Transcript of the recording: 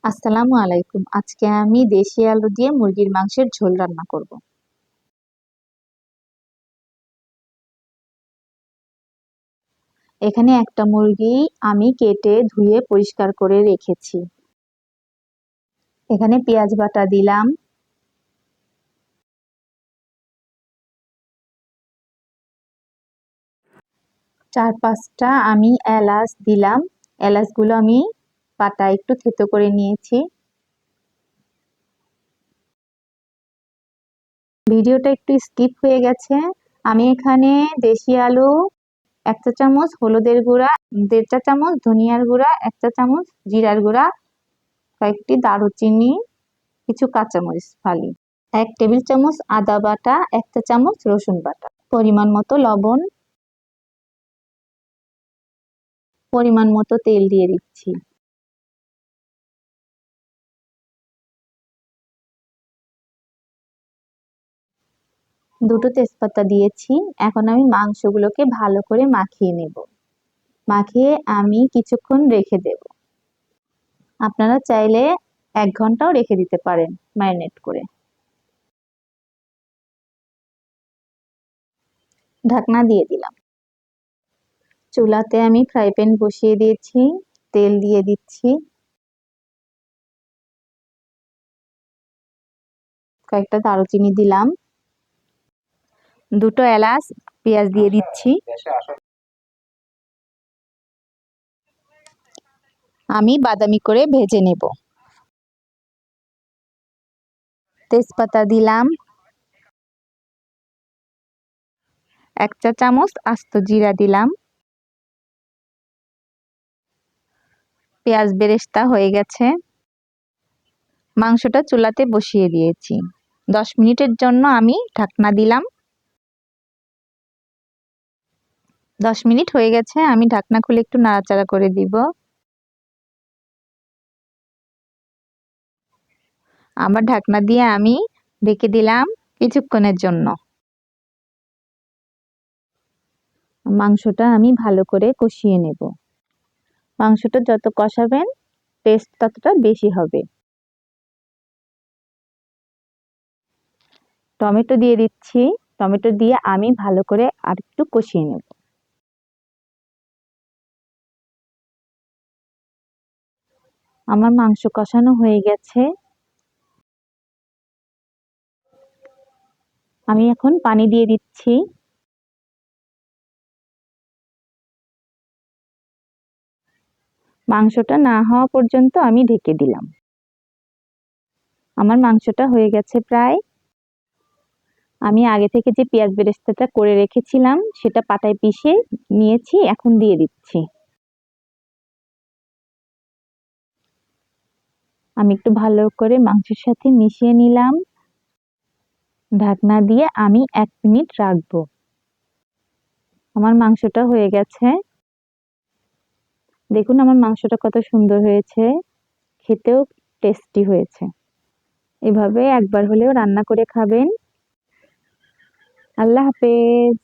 আসসালামু আলাইকুম। আজকে আমি দেশি আলু দিয়ে মুরগির মাংসের ঝোল রান্না করব। এখানে একটা মুরগি আমি কেটে ধুয়ে পরিষ্কার করে রেখেছি। এখানে পেঁয়াজ বাটা দিলাম, চার পাঁচটা আমি এলাচ দিলাম। এলাচগুলো আমি পাটায় একটু থেতো করে নিয়েছি। ভিডিওটা একটু স্কিপ হয়ে গেছে। আমি এখানে দেশি আলু 1 চা চামচ, হলুদের গুঁড়া 1.5 চা চামচ, ধনিয়ার গুঁড়া 1 চা চামচ, জিরার গুঁড়া, কয়েকটি দারুচিনি, কিছু কাঁচামরিচ ফালি, 1 টেবিল চামচ আদা বাটা, 1 চা চামচ রসুন বাটা, পরিমাণ মতো লবণ, পরিমাণ মতো তেল দিয়ে দিচ্ছি। দুটো তেজপাতা দিয়েছি। এখন আমি মাংসগুলোকে ভালো করে মাখিয়ে নেব। মাখিয়ে আমি কিছুক্ষণ রেখে দেব। আপনারা চাইলে 1 ঘন্টাও রেখে দিতে পারেন ম্যারিনেট করে। ঢাকনা দিয়ে দিলাম। চুলাতে আমি ফ্রাই প্যান বসিয়ে দিয়েছি, তেল দিয়ে দিচ্ছি, কয়েকটা দারুচিনি দিলাম, দুটো এলাচ, পেঁয়াজ দিয়ে দিচ্ছি। আমি বাদামি করে ভেজে নেব। তেজপাতা দিলাম, 1 চা চামচ আস্ত জিরা দিলাম। পেঁয়াজ বেরেস্তা হয়ে গেছে। মাংসটা চুলাতে বসিয়ে দিয়েছি। 10 মিনিটের জন্য আমি ঢাকনা দিলাম। 10 মিনিট হয়ে গেছে, আমি ঢাকনা খুলে একটু নাড়াচাড়া করে দিব। আবার ঢাকনা দিয়ে আমি ঢেকে দিলাম কিছুক্ষণের জন্য। মাংসটা আমি ভালো করে কষিয়ে নেব। মাংসটা যত কষাবেন টেস্ট ততটা বেশি হবে। টমেটো দিয়ে দিচ্ছি। টমেটো দিয়ে আমি ভালো করে আরেকটু কষিয়ে নেব। আমার মাংস কষানো হয়ে গেছে। আমি এখন পানি দিয়ে দিচ্ছি। মাংসটা না হওয়া পর্যন্ত আমি ঢেকে দিলাম। আমার মাংসটা হয়ে গেছে প্রায়। আমি আগে থেকে যে পেঁয়াজ বেরেস্তাটা করে রেখেছিলাম সেটা পাটায় পিষে নিয়েছি, এখন দিয়ে দিচ্ছি। আমি একটু ভালো করে মাংসের সাথে মিশিয়ে নিলাম। ঢাকনা দিয়ে আমি 1 মিনিট রাখবো। আমার মাংসটা হয়ে গেছে। দেখুন আমার মাংসটা কত সুন্দর হয়েছে, খেতেও টেস্টি হয়েছে। এভাবে একবার হলেও রান্না করে খাবেন। আল্লাহ হাফেজ।